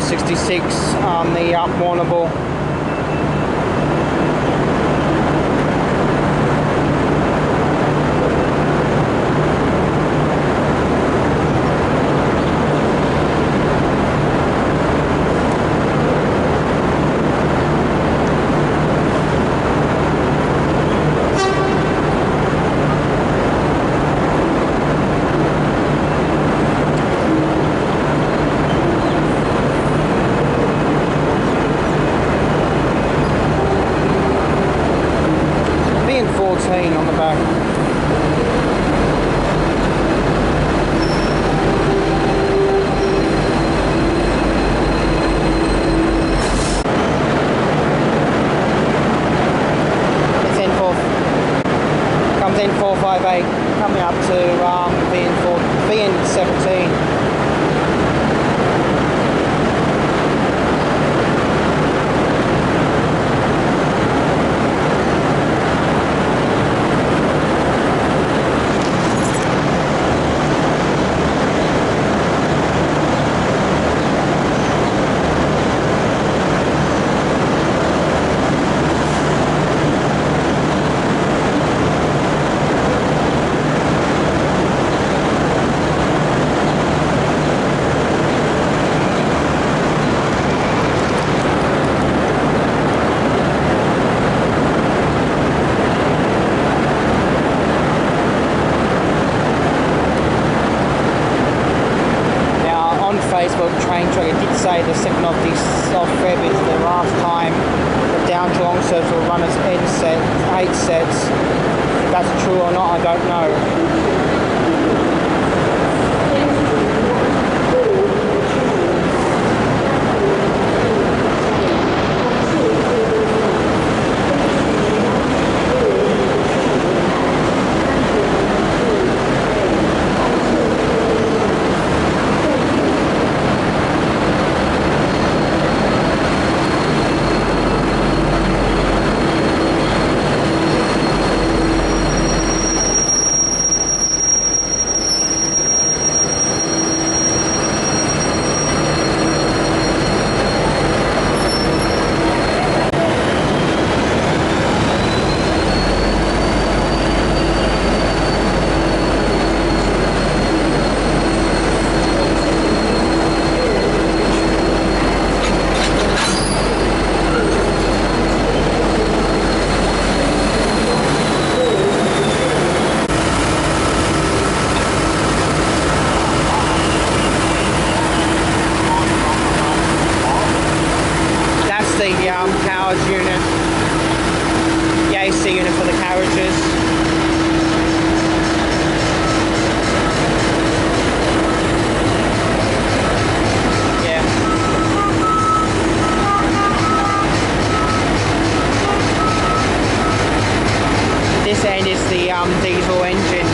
R66 on the Warrnambool. On the back. It's comes in 458, coming up to VN17. Facebook, Train Tracker did say the second of this Feb is the last time the down to long service will run its N set, 8 sets. If that's true or not, I don't know. Powers unit, the AC unit for the carriages. Yeah. This end is the diesel engine.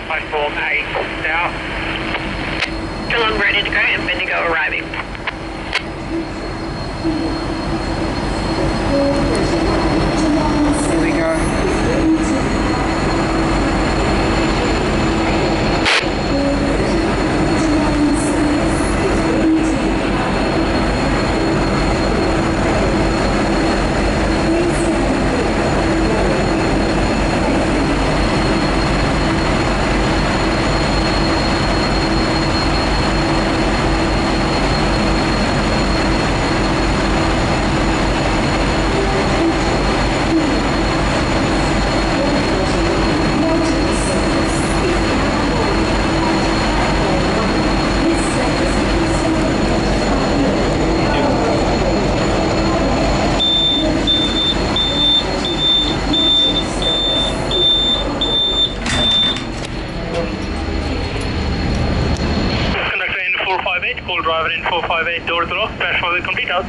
Platform 8 now. Geelong ready to go and Bendigo arriving. Here we go. Call driver in 458, doors are off, platform will complete out.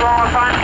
on phone?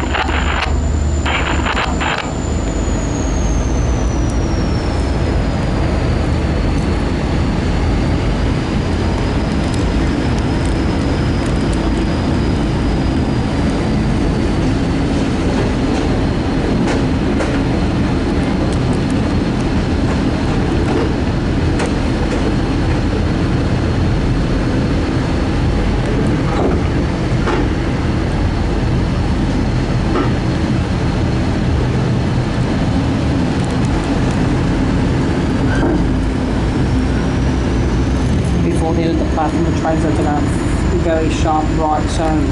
Before the end of the platform, the trains are going to very sharp right turn.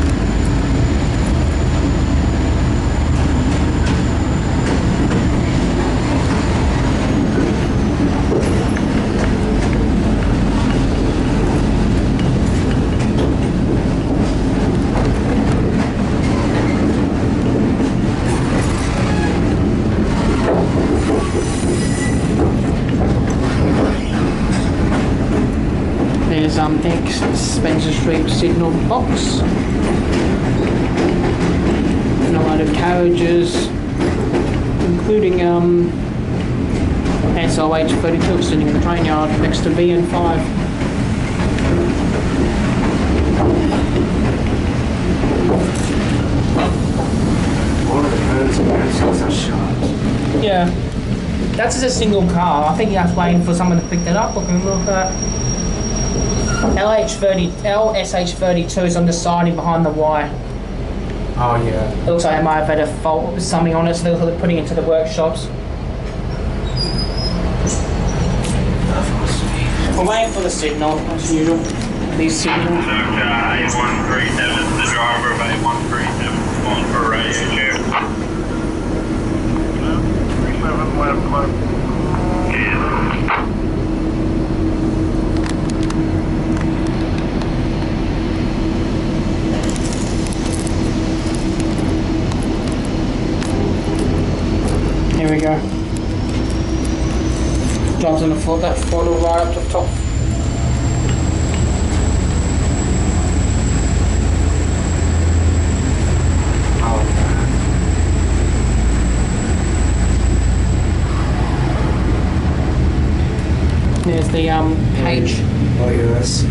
There's ex Spencer Street signal box. And a load of carriages, including SOH32 sitting in the train yard next to VN5. One of the birds are shot. Yeah, that's just a single car. I think that's waiting for someone to pick that up. Look at that. LSH32 is on the siding behind the Y. Oh yeah. It looks like they might have had a fault with something on it, so they're putting it into the workshops. We're waiting for the signal, as usual. These signals. So, 8137, the driver of 8137, on for radio share. 37 left, left. Here we go. Drives on the foot, that throttle right up to the top. Oh There's the page. Oh yes.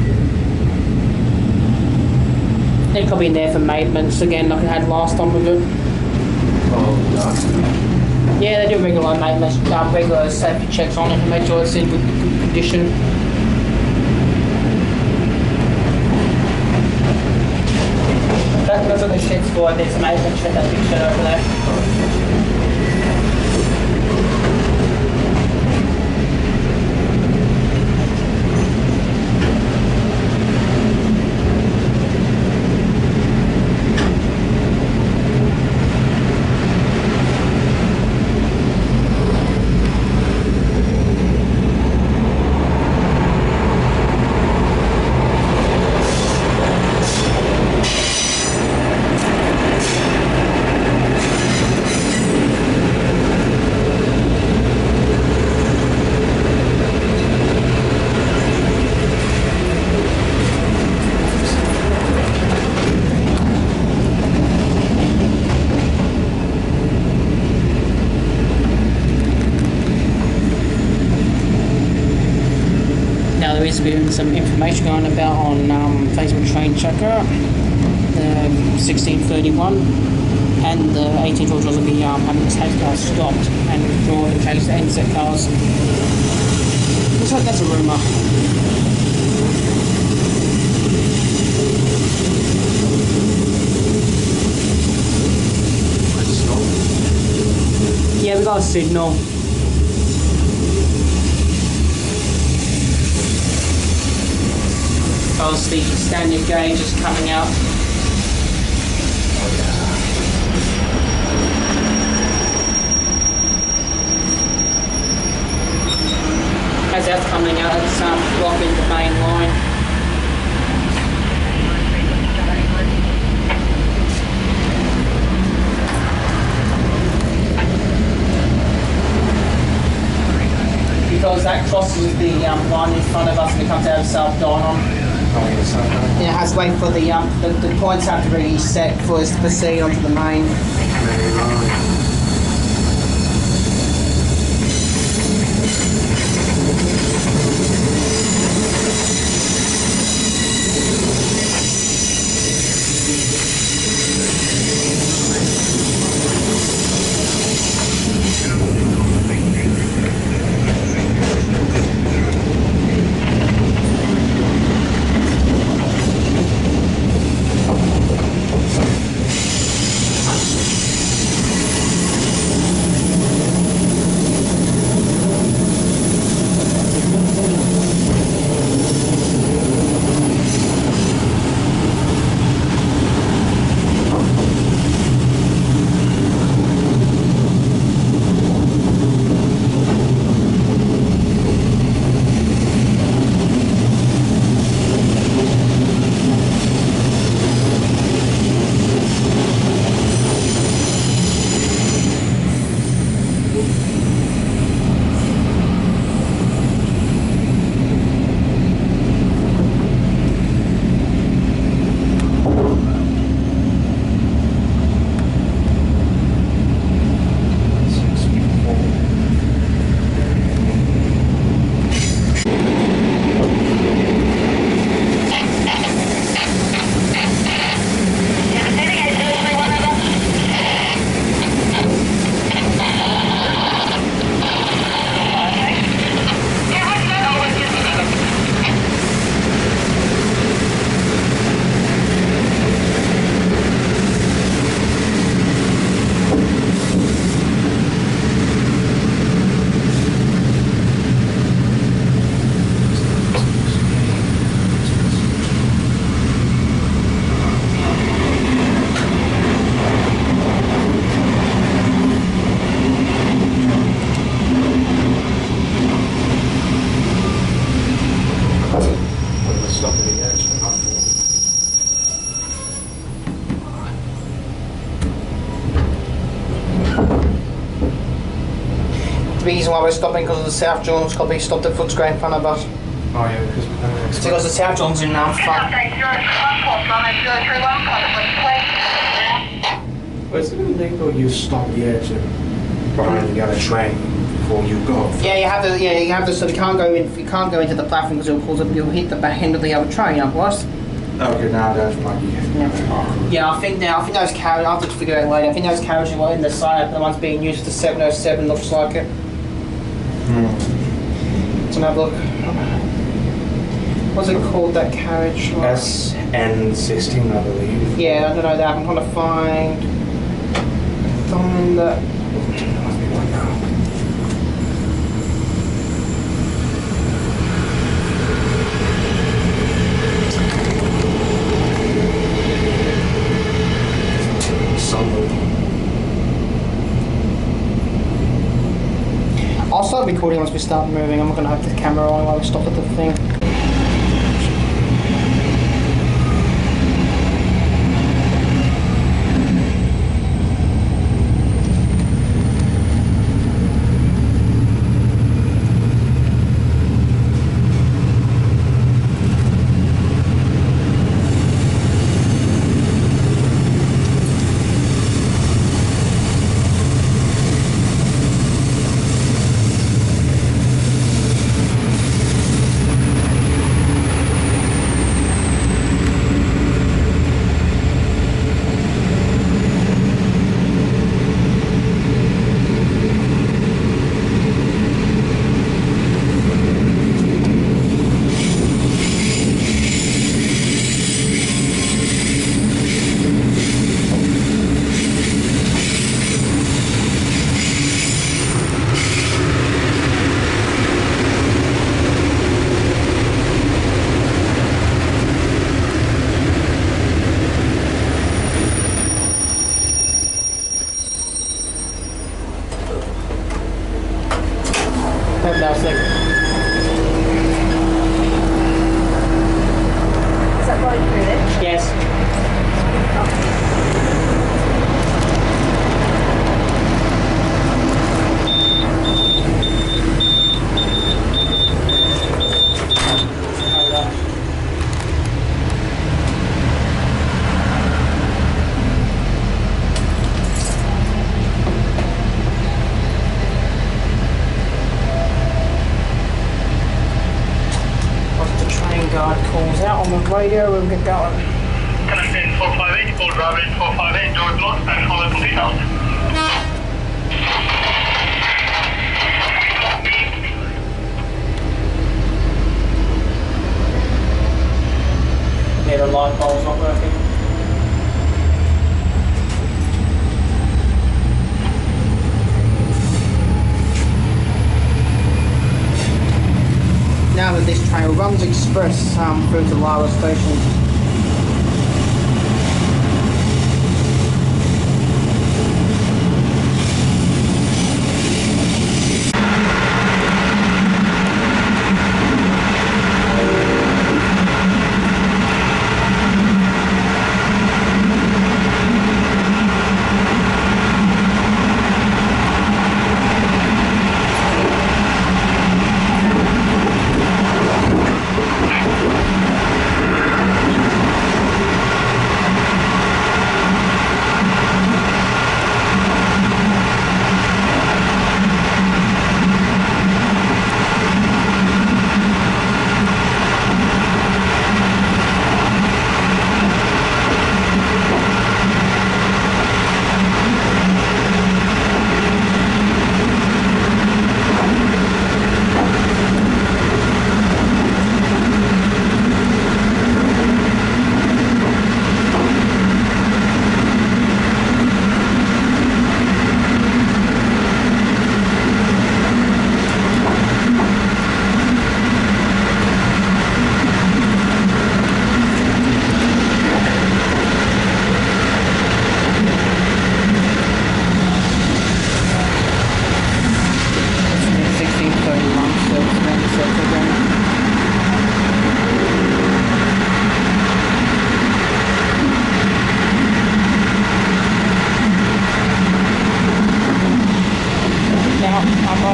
They're probably in there for maintenance again, like I had last time with it. Oh that's Yeah, they do regular maintenance, regular safety checks on it to make sure it's in good condition. That's what the shed's for. There's a maintenance shed, that big shed over there. Now there is been some information going about on Facebook Train Checker, the 1631, and the 18 George will be having the safe cars stopped and withdrawn in case the NZ cars. Looks like that's a rumour. Yeah, we got a signal. Obviously, standard gauge is coming out. As that's coming out, it's blocking the main line. Because that crosses the line in front of us and it comes out of South Dynon. Oh, yes, okay. Yeah, it has to wait for the points have to be set for us to proceed onto the main. Very right. Stop at the edge. The reason why we're stopping because of the South Jones got to be stopped at Footscray in front of us. Oh, yeah, because It's because the South Jones in front. Well, is it illegal you stop the edge behind the other train before you go? Yeah, you have to. Yeah, you have to. So you can't go in. You can't go into the platform because it'll cause. You'll hit the back end of the other train, otherwise. Okay, now that's might be. Yeah, I think those carriages. I'll have to figure it out later. I think those carriages were in the side. The ones being used for the 707 looks like it. Let's have a look. What's it called? That carriage? SN16, I believe. Yeah, I don't know that. I'm trying to find that. Must be one now. I'll start recording once we start moving. I'm not going to have the camera on while we stop at the thing. radio, we'll get going. Connecting 458, full driver in 458, doors locked, and all local details. Yeah, the light bulb's not working. Now that this train runs express through to Lara station.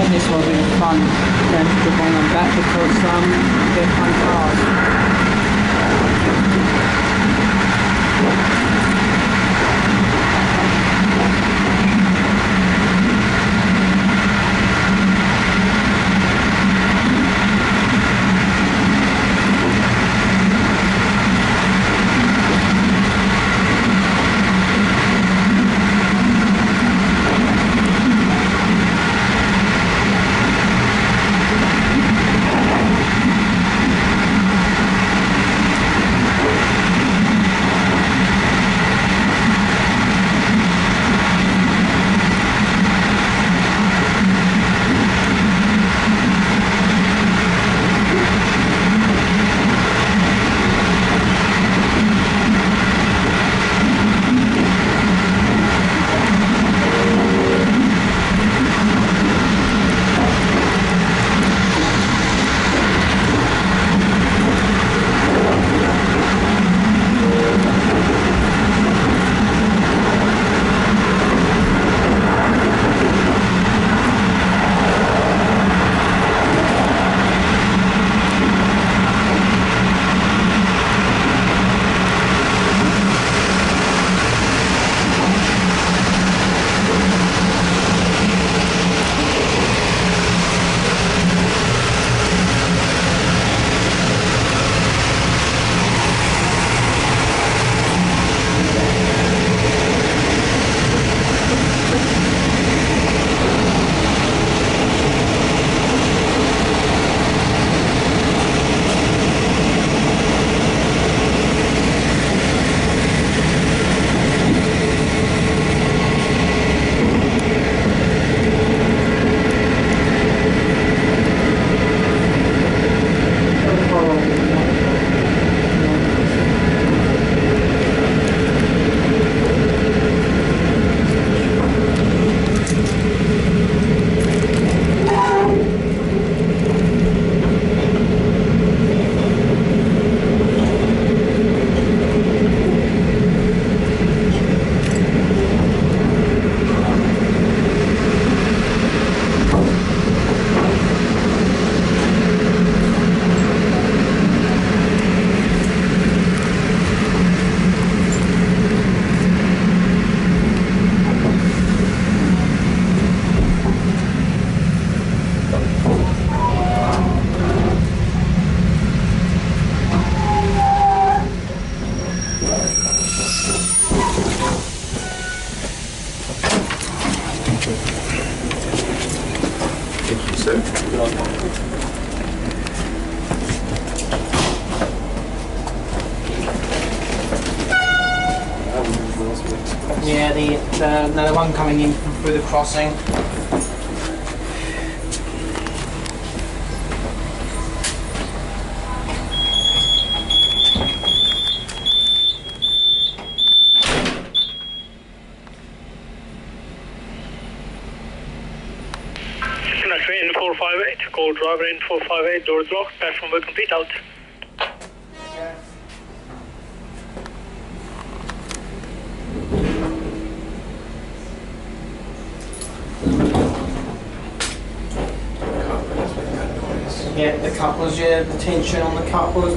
This will be fun going to Japan and back because they're fun cars. Thank you, sir. Yeah, the one coming in through the crossing. Train 458, call driver in 458, doors locked, platform will complete out. Yeah, the couplers, yeah, the tension on the couplers.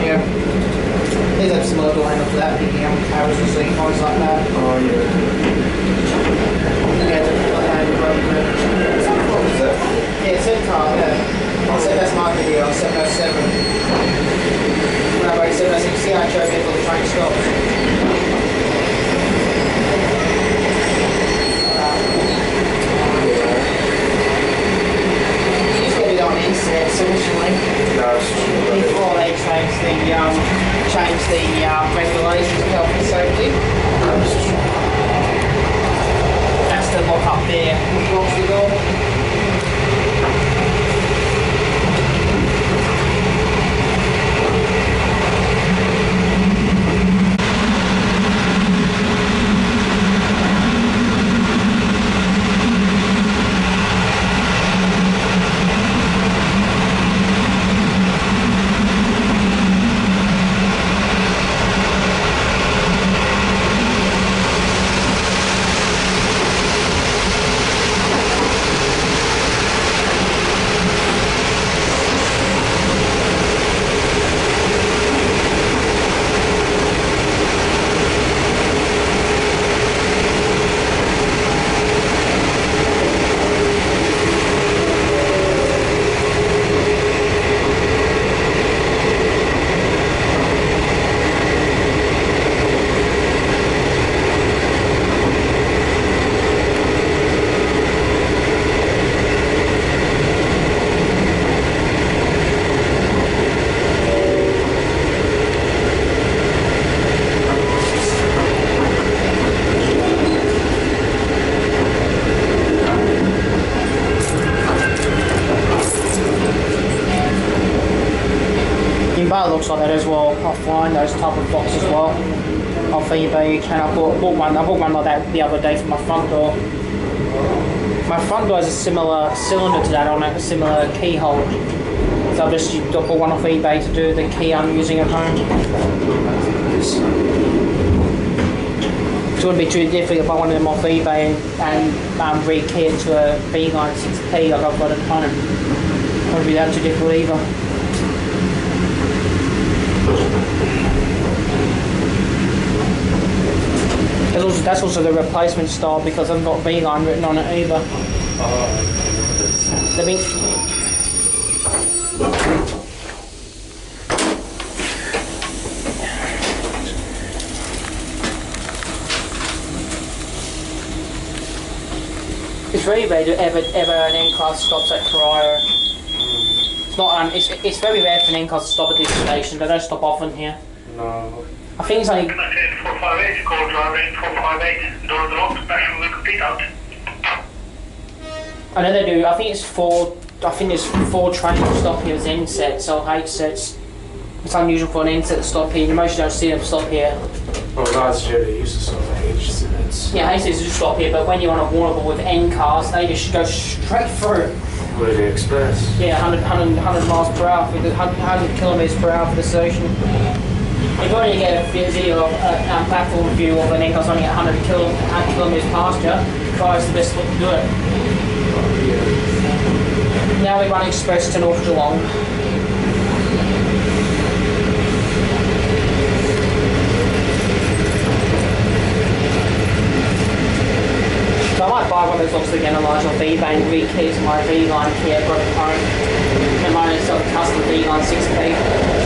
Yeah. There's a similar door handle for that, picking up carriages and things like that. Oh, yeah. Yeah, yeah, it's in car, yeah. I said that's my video on 707. No, wait, 706, see how I chose before the train stops. Used to get it on insets originally. Before they changed the regulations of health and safety. That's the lock up there, which locks the door. Bar looks like that as well, offline, those type of blocks as well, off eBay, and I bought one like that the other day for my front door. My front door has a similar cylinder to that on it, a similar keyhole. So I just bought one off eBay to do the key I'm using at home. So it wouldn't be too difficult if I wanted them off eBay and re-key it to a Beeline 6P like I've got at home. Wouldn't be that too difficult either. That's also the replacement style because I've got Beeline written on it either. Let me. It's very rare to ever an N-class stops at Carrara. It's not. It's very rare for an N-class to stop at this station. They don't stop often here. No. I think it's only. 458, call driver in 458, doors locked, platform will complete out. I know they do. I think it's four. I think there's 4 trains that stop here as N sets or H sets. It's unusual for an N set to stop here. You mostly don't see them stop here. Well, last year they used to stop at H sets. Yeah, H sets do stop here, but when you're on a Warrnambool with N cars, they just go straight through. What are the express? Yeah, 100 miles per hour, for the 100 kilometers per hour for the station. If you want to get a video of a platform view of an N class running at 100 kilometers past you, Carrara's the best way to do it. Now we run express to North Geelong. looks like an Elijah V-Bane V-Keys my V-Line Kia Group home. And my own self-custom V-Line 6P.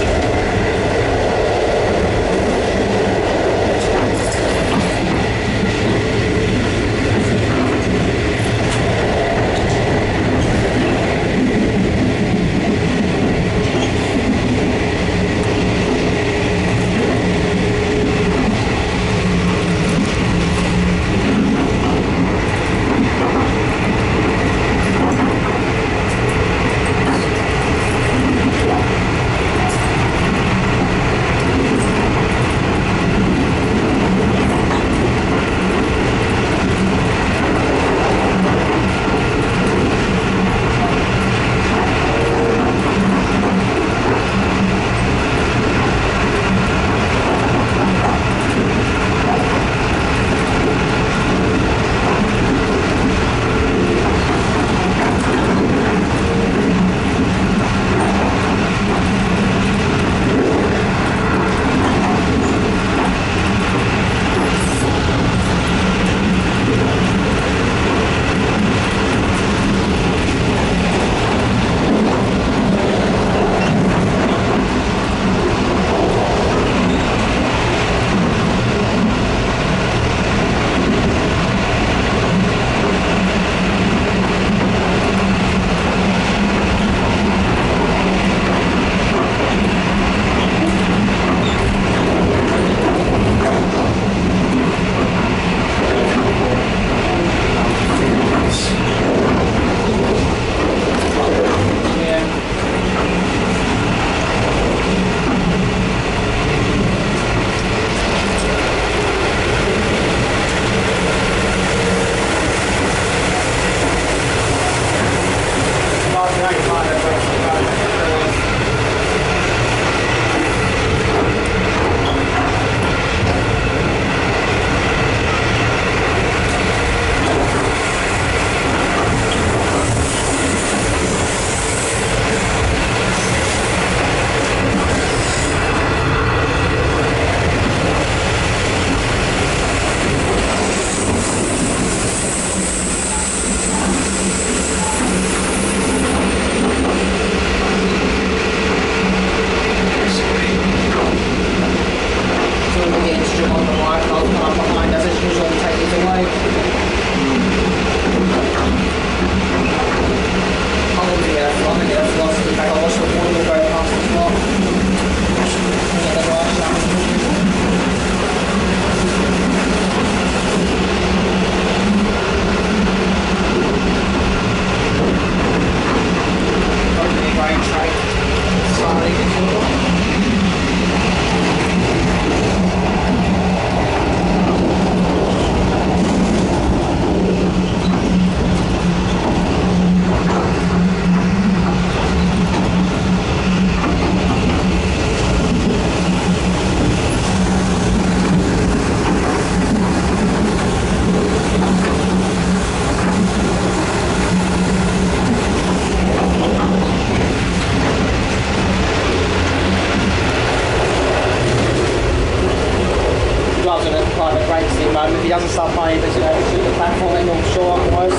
If he doesn't start playing, there's the platform that you'll show up otherwise.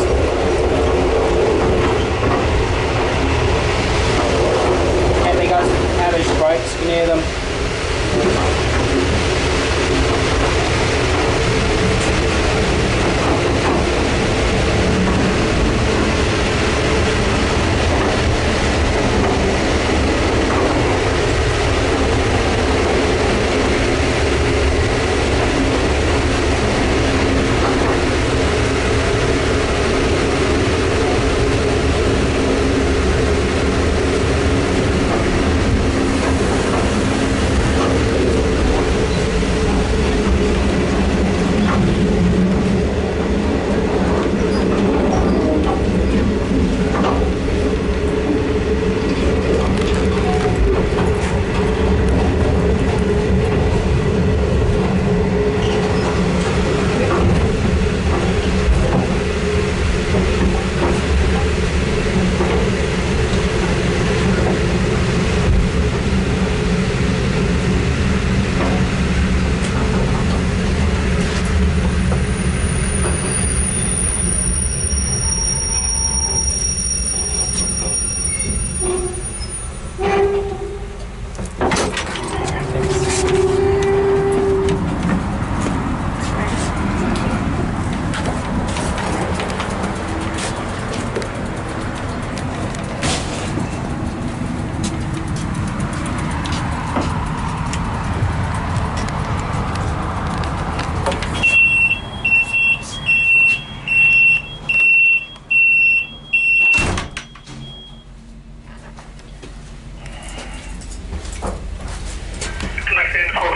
And there goes average brakes near them.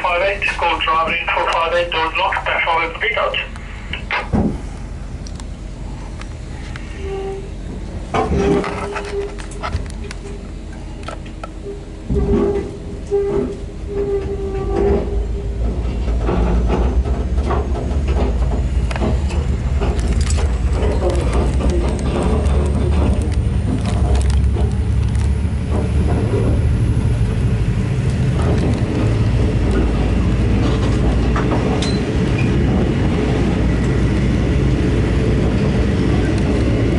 458, call driver in 458, doors locked, platform will complete out.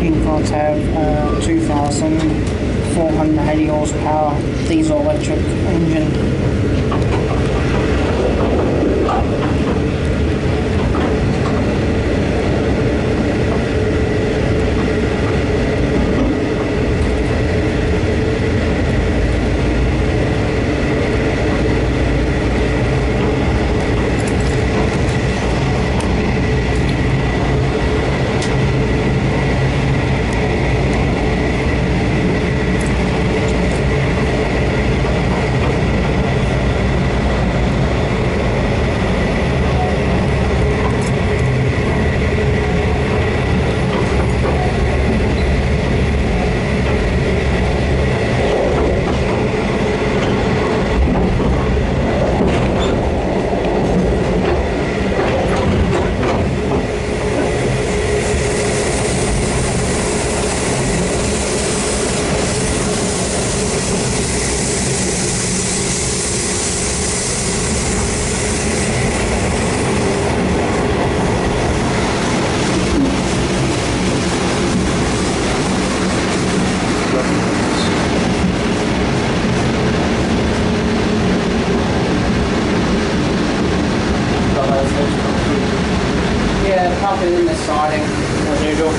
Incots have 2,480 horsepower diesel electric engine. Yeah, the pump is in the siding, as usual.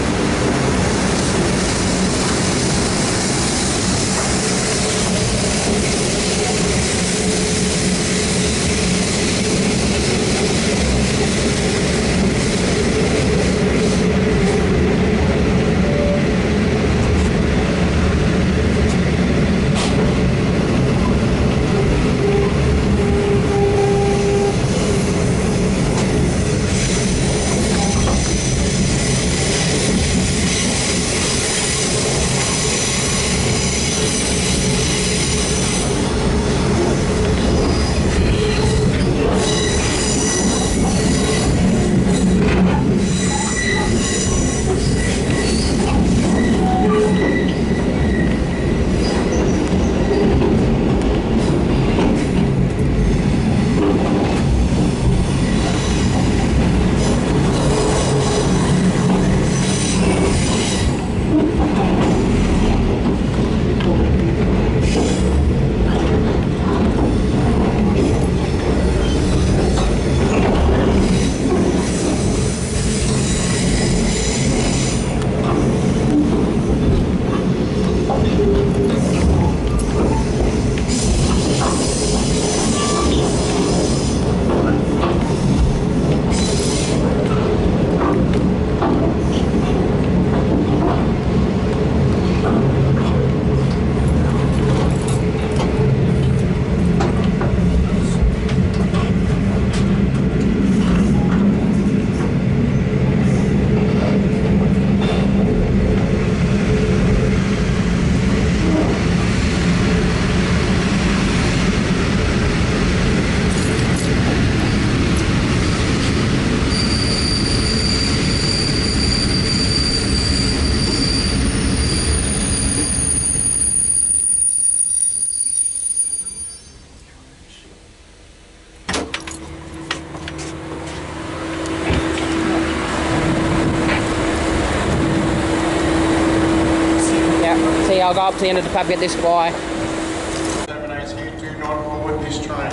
I'll go up to the end of the pub, get this Y. 780, do not board this train.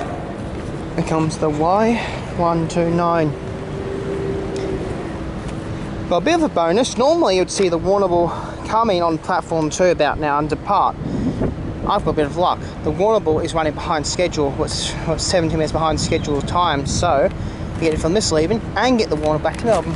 Here comes the Y129. Well, a bit of a bonus. Normally you'd see the Warrnambool coming on platform 2 about now and depart. I've got a bit of luck. The Warrnambool is running behind schedule, what's 17 minutes behind schedule time, so you get it from this leaving and get the Warrnambool back to Melbourne.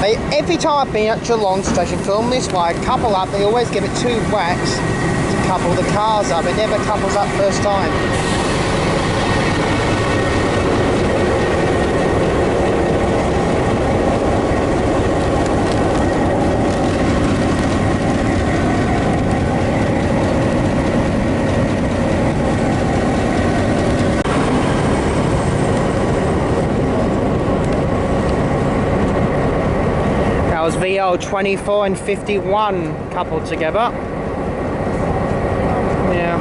Every time I've been at Geelong Station film this way, couple up, they always give it 2 whacks to couple the cars up. It never couples up first time. Was VL 24 and 51 coupled together. Yeah.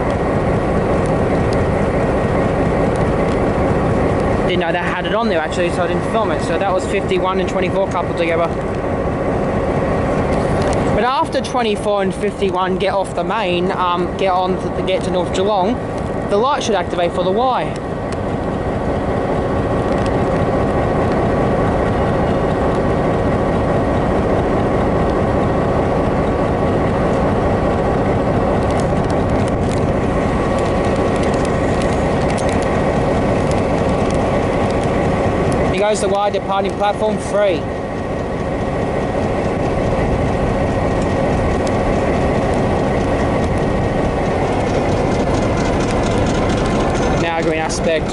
Didn't know they had it on there actually, so I didn't film it. So that was 51 and 24 coupled together. But after 24 and 51 get off the main, get to North Geelong, the light should activate for the Y. Goes the Y, departing platform 3. Now green aspect.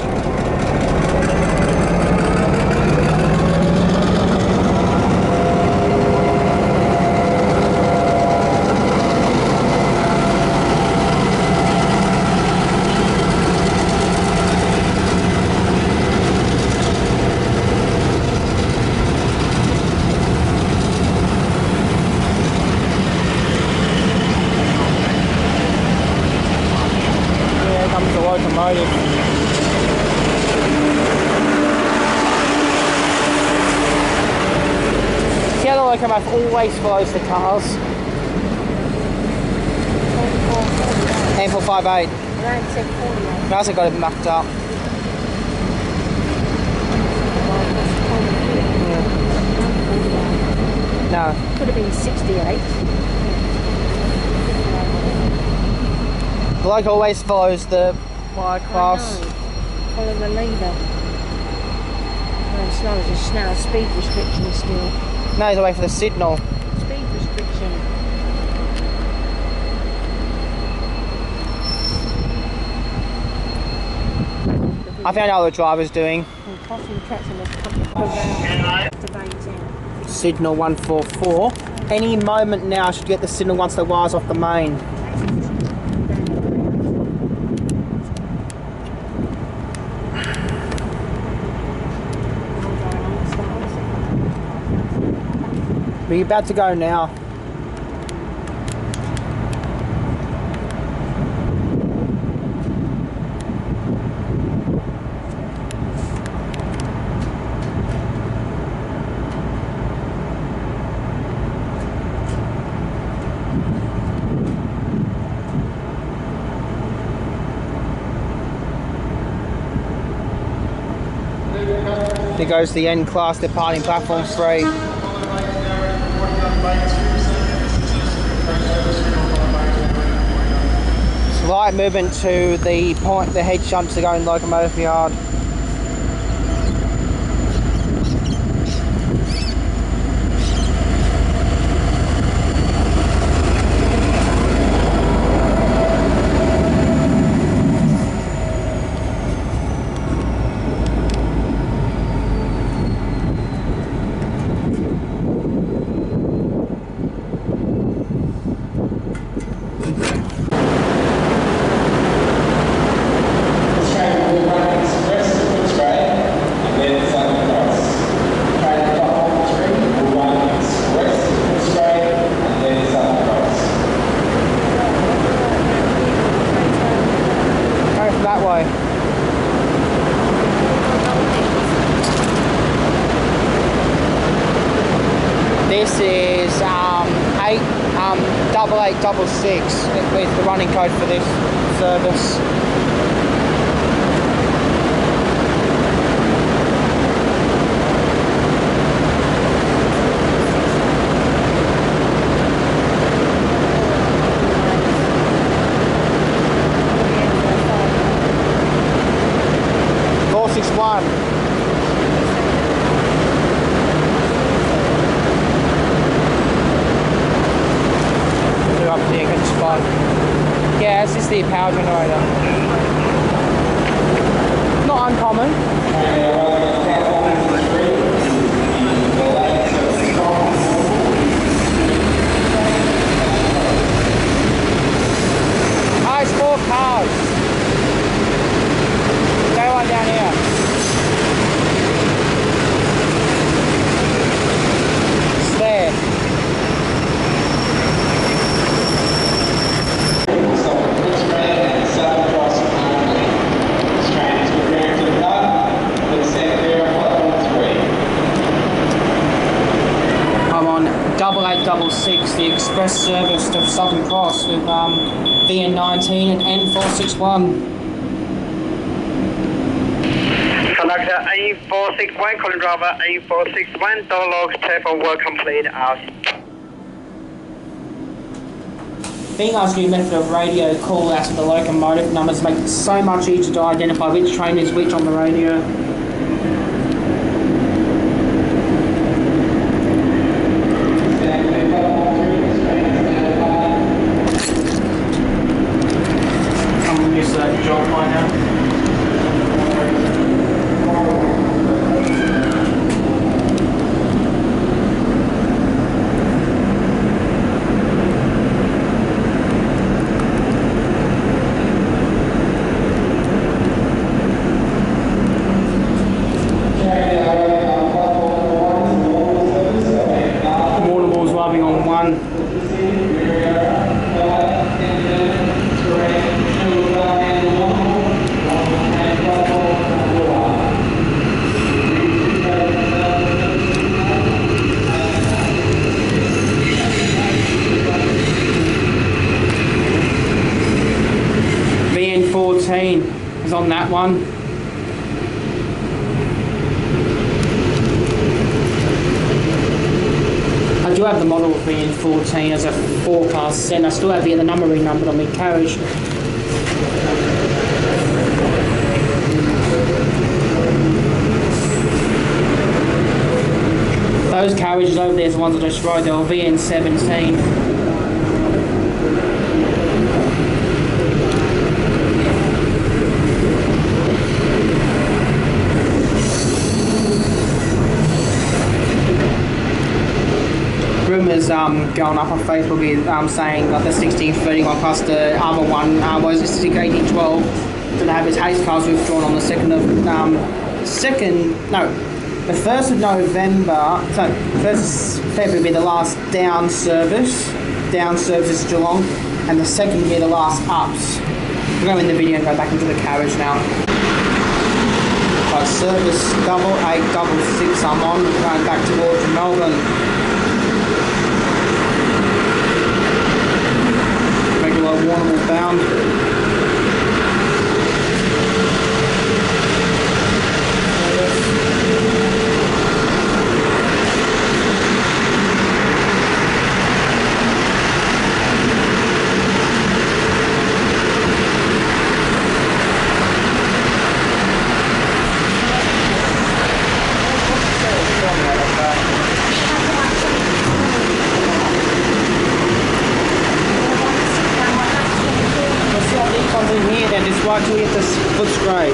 Automotive. See how the locomotive always follows the cars? M458. It hasn't got it mucked up. No. Could have been 68. The loco always follows the Y class. Follow the leader. No, slow as a snail. Speed restriction still. No, he's away for the signal. Speed restriction. I found out what the driver's doing. Crossing tracks and activating. Signal 144. Any moment now I should get the signal once the wire's off the main. We're about to go now. Here goes the N class departing platform 3. Slight movement to the point, the head shunts to go in locomotive yard. This is 8866 with the running code for this service. fine. Yeah, it's just the power generator. Not uncommon. Oh, it's 4 cars. Go right down here. It's there. I'm on 8866, the express service to Southern Cross with VN19 and N461. Conductor A461, calling driver A461, door logs, telephone work complete, out. Being asked new method of radio call outs of the locomotive numbers makes it so much easier to identify which train is which on the radio. I'm used to that job by now. Waterloo's rubbing on 1. VN14 is on that one. I do have the model of VN14 as a 4-car set. I still have the numbering number on my carriage. Those carriages over there are the ones I destroyed. They were VN17. Rumours going up on Facebook is saying that the 1631 plus the other one was 1812 to have his haste cars withdrawn on the 1st of November, so 1st of February will be the last down service is Geelong, and the 2nd will be the last ups. We'll go in the video and go back into the carriage now. Right, service 8866 I'm on, going back towards Melbourne. Regular Warrnambool bound. In here, then just right till you hit the Footscray.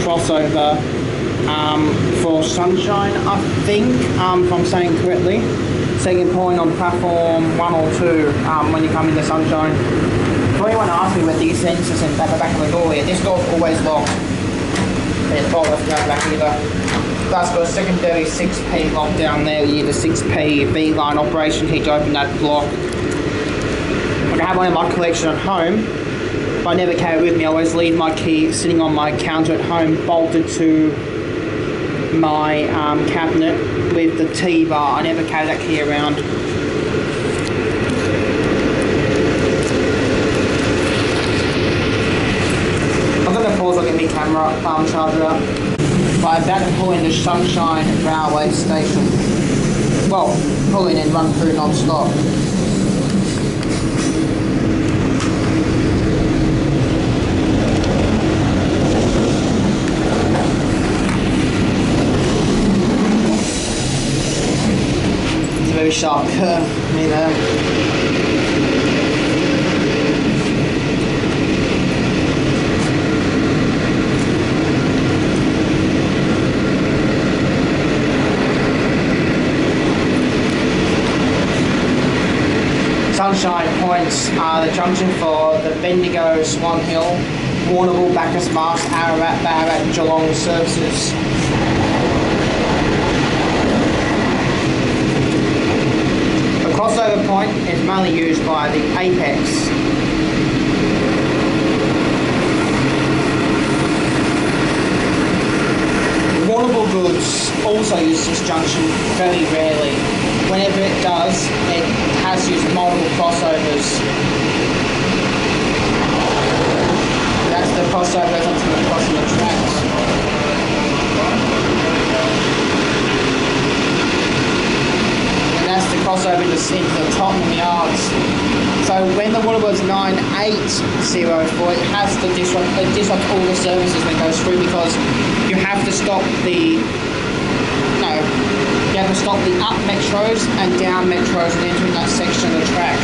Crossover for Sunshine, I think, if I'm saying correctly. Second point on platform 1 or 2 when you come into Sunshine. If anyone asks me about these sensors and at the back of the door here, this door's always locked. There's a bolt left to go back either. That's got a secondary 6P lock down there. You need a 6P V-line operation key to open that block. Like I have one in my collection at home, but I never carry it with me. I always leave my key sitting on my counter at home, bolted to my cabinet with the T-bar. I never carry that key around. I'm going to pause, I'll get my camera charger up. But I'm about to pull in the Sunshine Railway Station. Well, pull in and run through non-stop. It's a very sharp curve, you know. Sunshine points are the junction for the Bendigo, Swan Hill, Warrnambool, Bacchus Marsh, Ararat, Ballarat, Geelong services. The crossover point is mainly used by the Apex. Warrnambool Goods also uses this junction very rarely. Whenever it does, it has used multiple crossovers. That's the crossover that's onto the crossing the tracks. And that's the crossover into the Tottenham Yards. So when the Warrnambool's 9804, it has to disrupt all the services when it goes through, because you have to stop the you have to stop the up metros and down metros and entering that section of the track.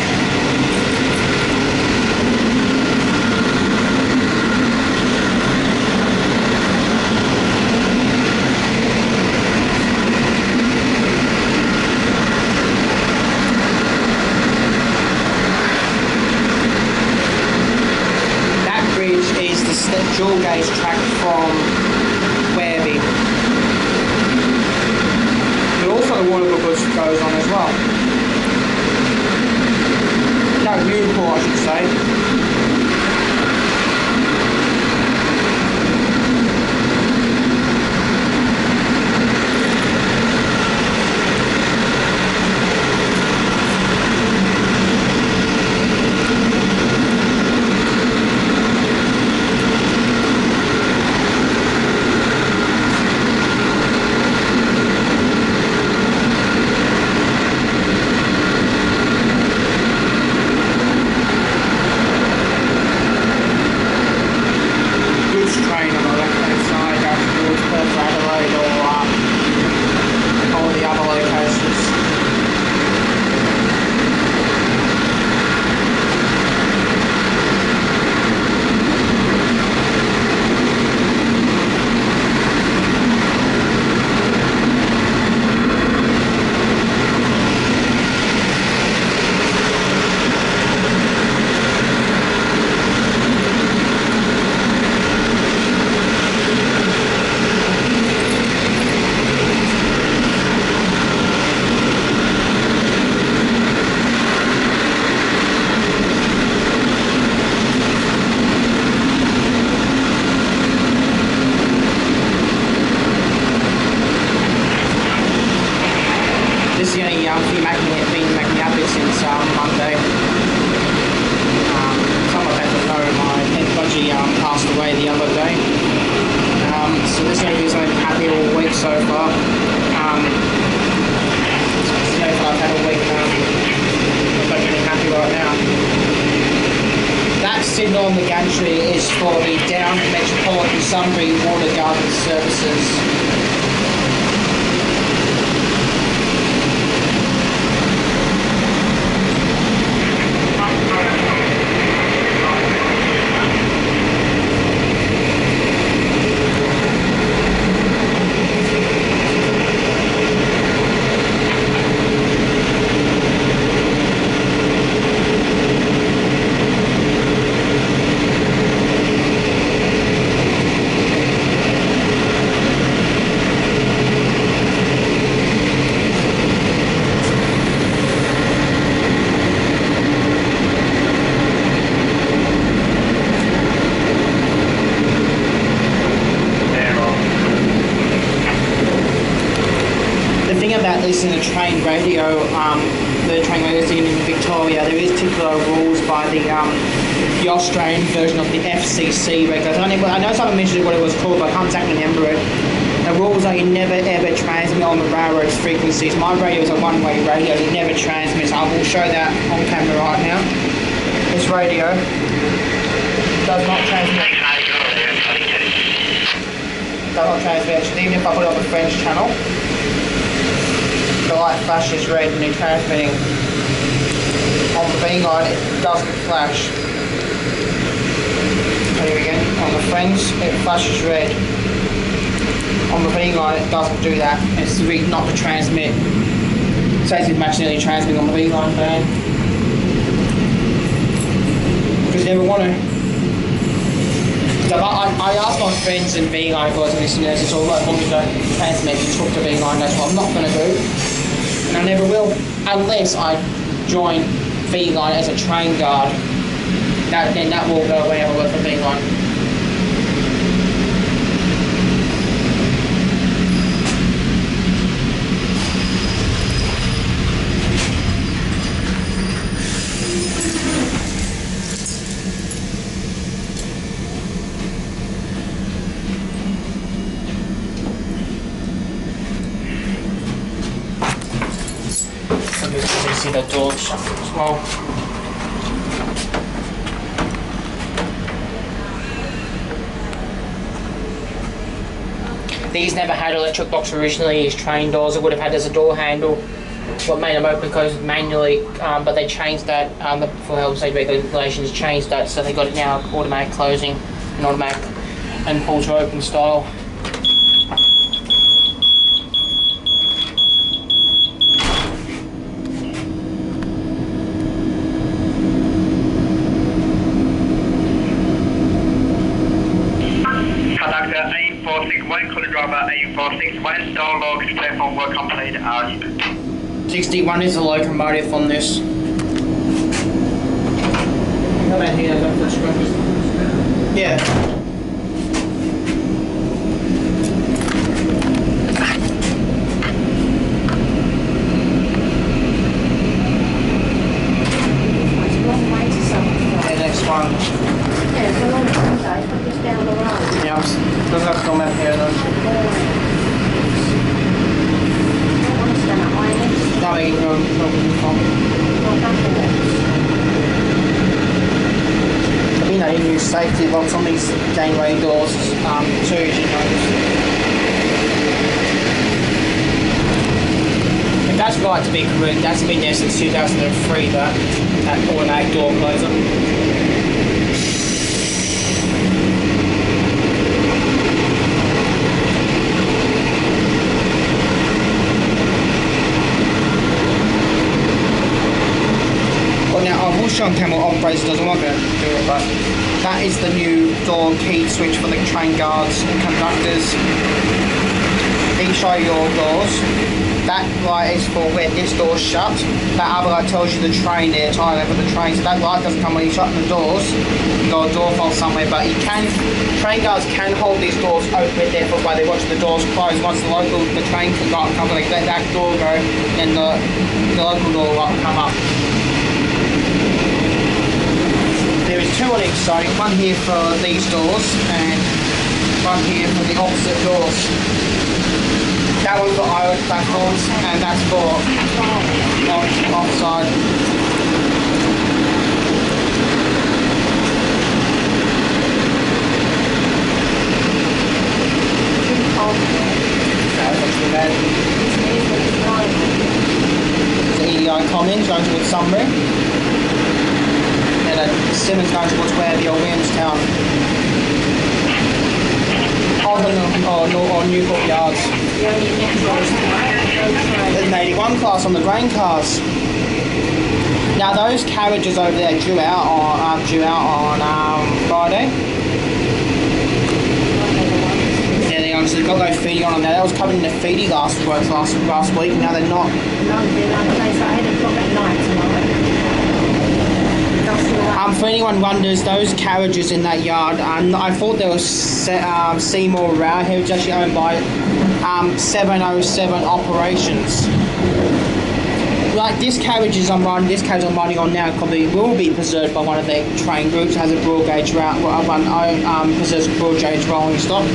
That bridge is the dual gauge track from Werribee. Also the Warrnambool Goods goes on as well. No, Newport I should say. Signal on the gantry is for the Down Metropolitan Sunbury Water Garden Services. about listening to train radio, the train radio station in Victoria, there is particular rules by the Australian version of the FCC regulators. I know someone mentioned what it was called, but I can't exactly remember it. The rules are you never ever transmit on the railroad's frequencies. My radio is a one-way radio, it never transmits. I will show that on camera right now. This radio does not transmit. Does not transmit. Even if I put it on the French channel, the light flashes red when you're transmitting. On the B line, it doesn't flash. Here again, on the French, it flashes red. On the B line, it doesn't do that. It's the reason not to transmit. So it's imaginarily transmitting on the B line band. Because you never want to. I asked my friends in B line if I was listening to this, all I wanted to transmit and talk to B line. That's what I'm not going to do. And I never will, unless I join B line as a train guard. Then that will go away if I work for B line. See the doors shut as well. These never had electric locks originally. These train doors, it would have had as a door handle. What made them open close manually, but they changed that. For health and safety regulations changed that, so they got it now automatic closing and automatic and pull to open style. Driver 8461, door logs, platform work complete, 61 is the locomotive on this. Come out here, yeah. The next one. Yeah, it's a long time, but it's down the road. Yeah, doesn't have to come out here though. No, we can go I mean, they use safety locks on these gangway doors too, as you notice. If that's right to be correct, that's been there since 2003, that automatic door closer. On camera operators doesn't want to do it, but that is the new door key switch for the train guards and conductors. These show your doors. That light is for when this door's shut. That other light tells you the train there, time for the train. So that light doesn't come when you shut the doors. You've got a door fault somewhere, but train guards can hold these doors open, therefore while they watch the doors close. Once the train comes, they let that door go, then the local door will come up. There is two on each side, one here for these doors and one here for the opposite doors. That one's for iron platforms and that's for offside. That's too bad. The EDI Commons going towards Sunbury. And Simmons going towards Werribee or Williamstown. Or Newport Yards. There's an 81 class on the grain cars. Now those carriages over there due out on Friday. Yeah, they honestly got no feeding on them now. That was covered in the feeding last week. Now they're not. No, they started at 8 o'clock at night tonight. No, For anyone wonders, those carriages in that yard, I thought there was Seymour Rao, who was actually owned by 707 Operations. Like this carriage I'm riding on now probably will be preserved by one of their train groups. It has a broad gauge route, preserves broad gauge rolling stock.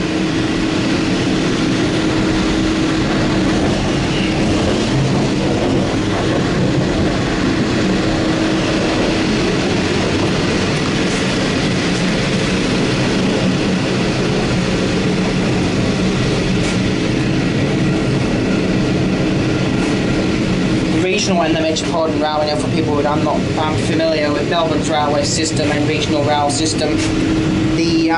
And the Metropolitan Railway. Now, for people who are not familiar with Melbourne's railway system and regional rail system, the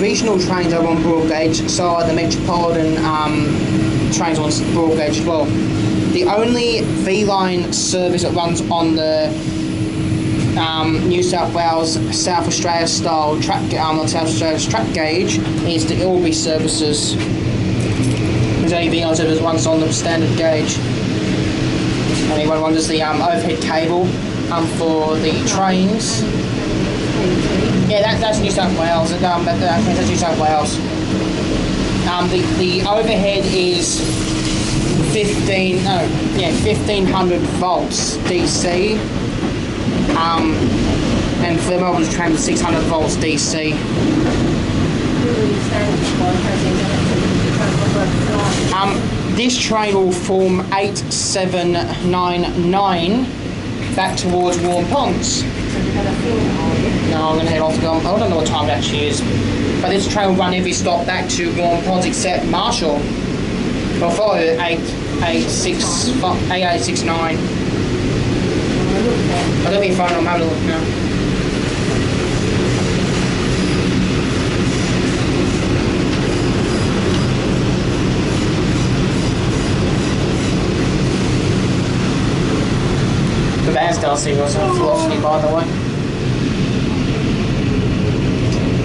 regional trains are on broad gauge, so are the Metropolitan trains on broad gauge as well. The only V-line service that runs on the New South Wales, South Australia style track, not South Australia's track gauge, is the Albury services. There's only V-line service that runs on the standard gauge. Anyone wonders, the overhead cable for the trains. Yeah, that's New South Wales. That's New South Wales. The overhead is 1500 volts DC. And for the Melbourne train, 600 volts DC. This train will form 8799 back towards Warm Ponds. No, I'm going to head off to go. I don't know what time it actually is. But this train will run every stop back to Warm Ponds except Marshall. We'll follow 8869. I don't be fine, I'm having a look now. The Bairnsdale signals have velocity, by the way.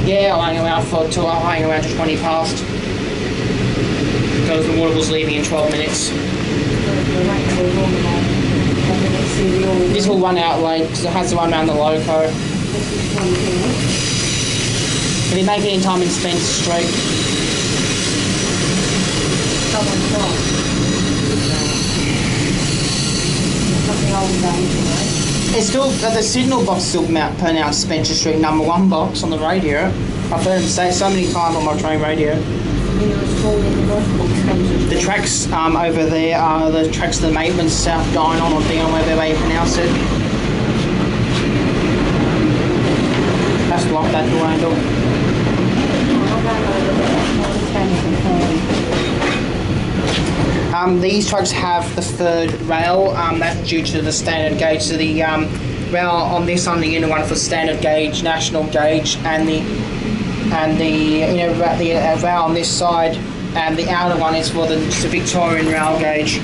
Yeah, I'll hang around I'll hang around to 20 past. Because the Waterville's leaving in 12 minutes. This will run out late because it has to run around the loco. If you make it in time in Spencer Street. It's still the signal box still pronounced Spencer Street #1 box on the radio. I've heard him say it so many times on my train radio. The tracks over there are the tracks to the Maitland South Dynon or Dion, whatever way you pronounce it. That's locked that door handle. These trucks have the third rail, that's due to the standard gauge. So the rail on this on the inner one for standard gauge, national gauge, and the rail on this side, and the outer one is for the Victorian rail gauge.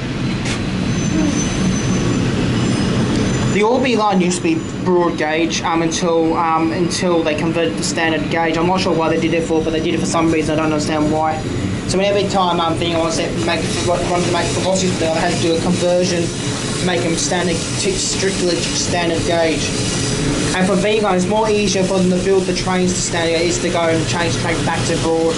The Albury line used to be broad gauge until they converted to standard gauge. I'm not sure why they did it for, but they did it for some reason. I don't understand why. So every time Viga wanted to make velocities, they had to do a conversion to make them strictly standard gauge. And for Viga, it's more easier for them to build the trains to standard gauge, is to go and change the train back to broad.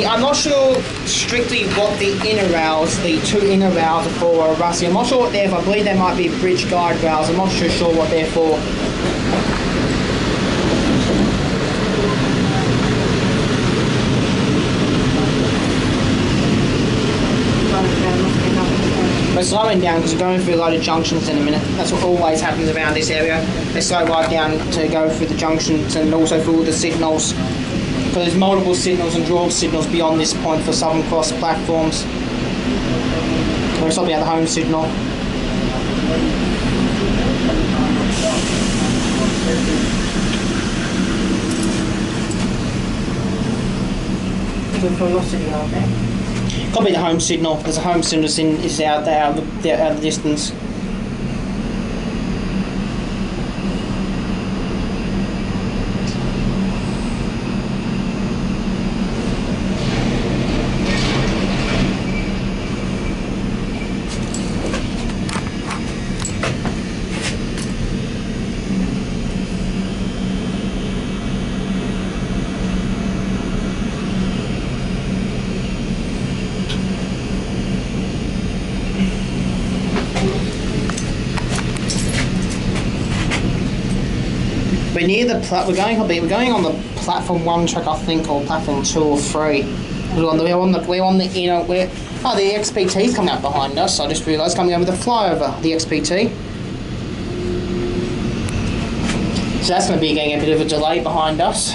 I'm not sure strictly what the inner rails, the two inner rails are for, Rusty. I'm not sure what they're for. I believe they might be bridge guide rails. I'm not sure what they're for. We're slowing down because we're going through a lot of junctions in a minute. That's what always happens around this area. They slow right down to go through the junctions and also through all the signals. So there's multiple signals and draw signals beyond this point for Southern Cross platforms. We're stopping at the home signal. The velocity out there. Copy the home signal. There's a home signal is out there, out of the distance. near the we're going on the platform 1 track, I think, or platform 2 or 3. We're on the the XPT's coming up behind us. I just realised, coming over the flyover, the XPT. So that's going to be getting a bit of a delay behind us.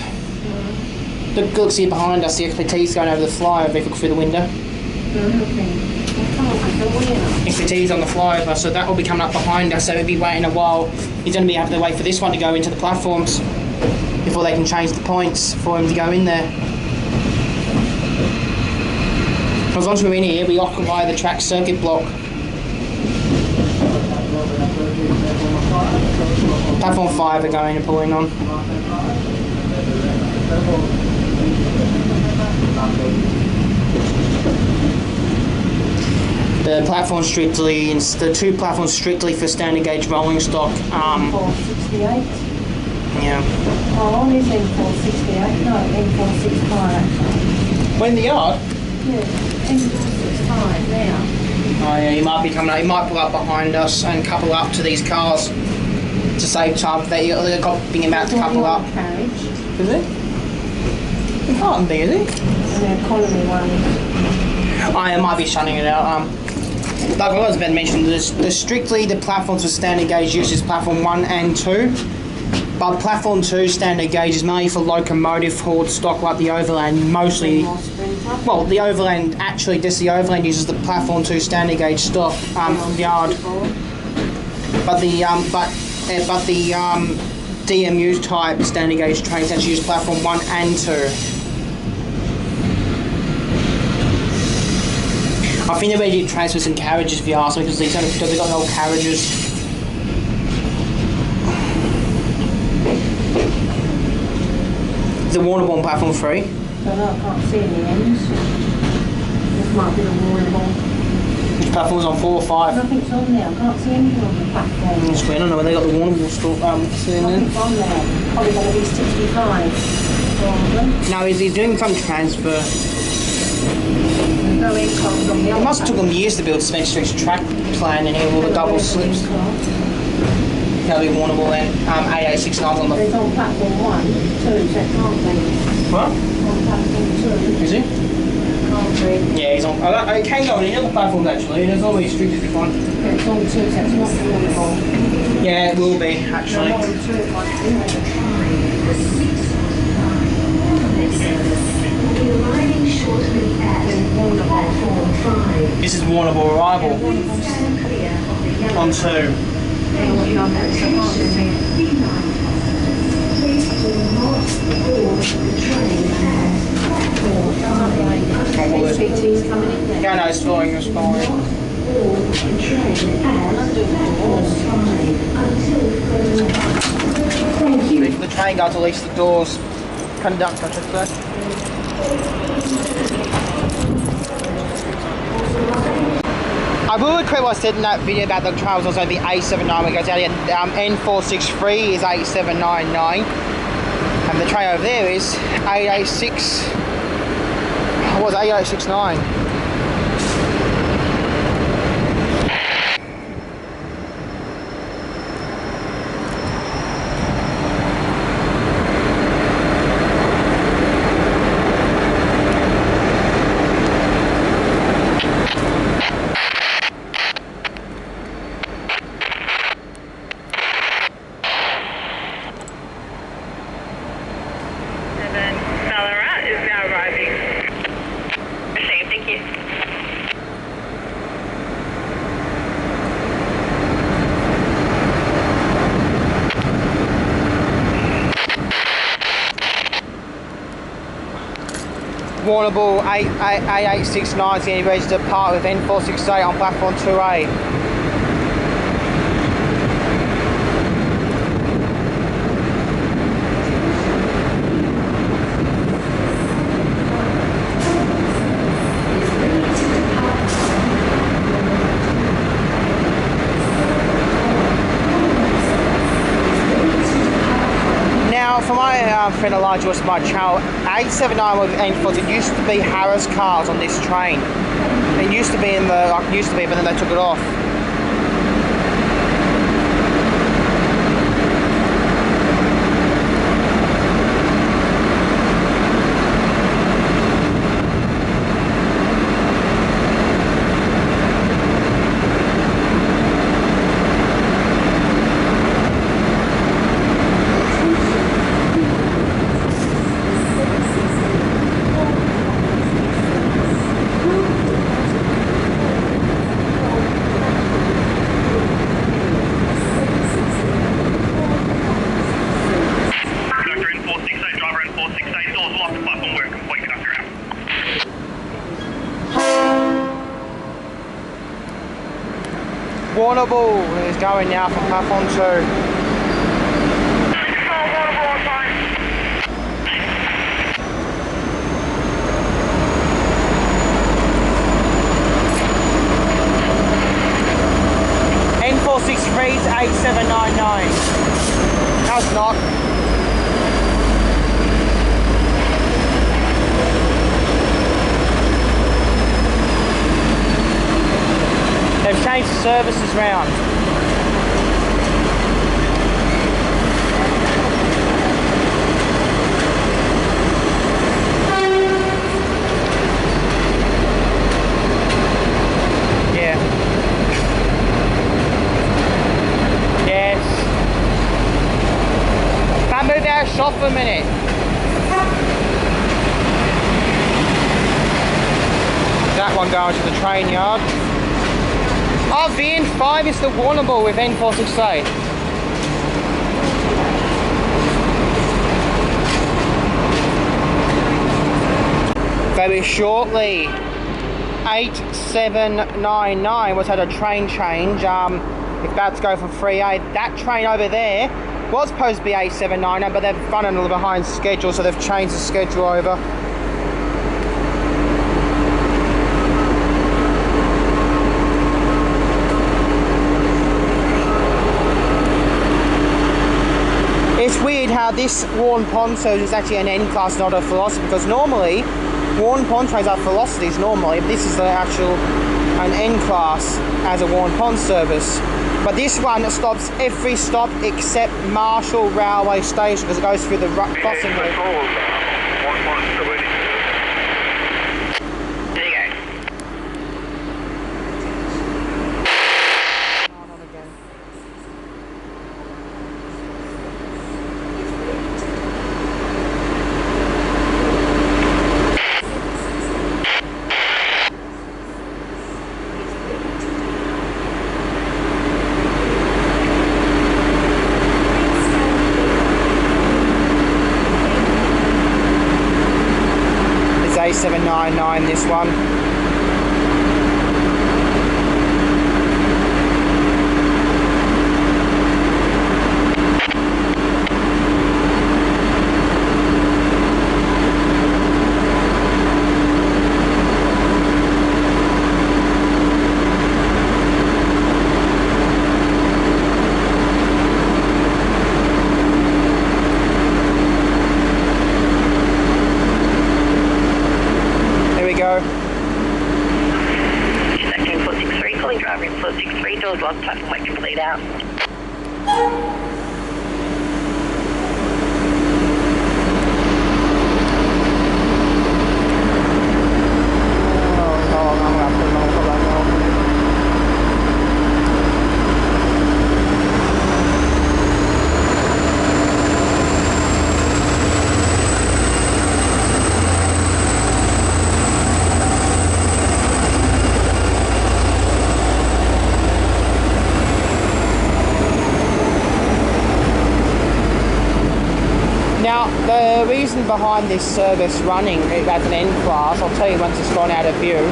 Look, see behind us, the XPT's going over the flyover. If you look through the window. XPT's on the flyover, so that will be coming up behind us. So we'll be waiting a while. He's going to be having to wait for this one to go into the platforms before they can change the points for him to go in there. As long as we're in here, we occupy the track circuit block. Platform 5 are going and pulling on. The platform strictly, the 2 platforms strictly for standard gauge rolling stock. 468. Yeah. Oh, on is M468. No, M465 actually. When in the yard? Yeah, M465 now. Oh yeah, he might be coming up. He might pull up behind us and couple up to these cars to save time. They're copying him out to couple up. Carriage. Is it? It can't be, is it? And the economy one. Oh, it might be shutting it out. Like I was about to mention, strictly the platforms for standard gauge use is platform 1 and 2. But platform 2 standard gauge is mainly for locomotive hauled stock like the Overland, mostly. Well, the Overland, actually, the Overland uses the platform 2 standard gauge stock yard. But the DMU type standard gauge trains actually use platform 1 and 2. I think they're ready to transfer some carriages if you ask me, because they've got no carriages. The Warrnambool platform 3. I can't see any ends. This might be the Warrnambool. Which platform's on 4 or 5? Nothing's on there. I can't see anything on the platform. I don't know where they got the Warrnambool store sitting in. Nothing's on there. Probably going to be 65. Probably. No, he's doing some transfer. No incomes on the It other must have took them years to build Spencer Street's track plan and all the double slips. That'll be Warrnambool then. AA69's on the... It's on platform 1, 2, so it can't be. What? On platform 2. Is he? Can't be. Yeah, he's on... I can go on any other platforms actually. There's always restricted if one. Yeah, it's on 2, so it's not Warrnambool. Yeah, it will be actually. On 2 it might be. This is Warrnambool arrival. On 2. XPT's coming in there. Yeah, no, it's fine, it's fine. The train guards release the doors. Conductor, I should say. I will regret what I said in that video about the trails, also the A799 goes out here. N463 is 8799. And the train over there is 886. What was it? 8869. Warrnambool A869 is getting ready to depart with N468 on platform 2A. Now, for my friend Elijah watched my channel, 879 with N4s, it used to be Harris cars on this train. It used to be in the, like it used to be, but then they took it off. Warrnambool is going now from platform 2. N463 to 8799. How's not? They've changed the services round. Yeah. Yes. Can't move out of shop for a minute. That one going to the train yard. Oh, the N5 is the Warrnambool with N468. Very shortly, 8799 was had a train change. If that's go from 3A, that train over there was supposed to be 8799, but they've run a little behind schedule, so they've changed the schedule over. It's weird how this Warren Pond service is actually an N class, not a Velocity, because normally Warren Pond trains are velocities normally, but this is an N class as a Warren Pond service. But this one stops every stop except Marshall Railway Station because it goes through the crossing route. A799 this one. Section 463, calling driver in 463, doors locked, platform wait complete out. Now, the reason behind this service running as an N class, I'll tell you once it's gone out of view.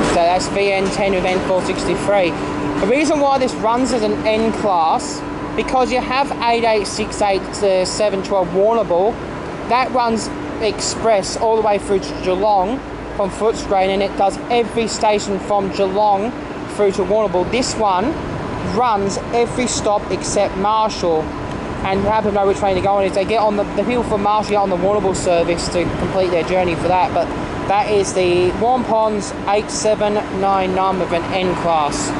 So that's VN10 with N463. The reason why this runs as an N class, because you have 8868 to 712 Warrnambool, that runs express all the way through to Geelong from Footscray, and it does every station from Geelong through to Warrnambool. This one runs every stop except Marshall, and you have to know which way to go on. Is they get on the people from Marshall get on the Warrnambool service to complete their journey for that. But that is the Warren Ponds 8799 with an N class.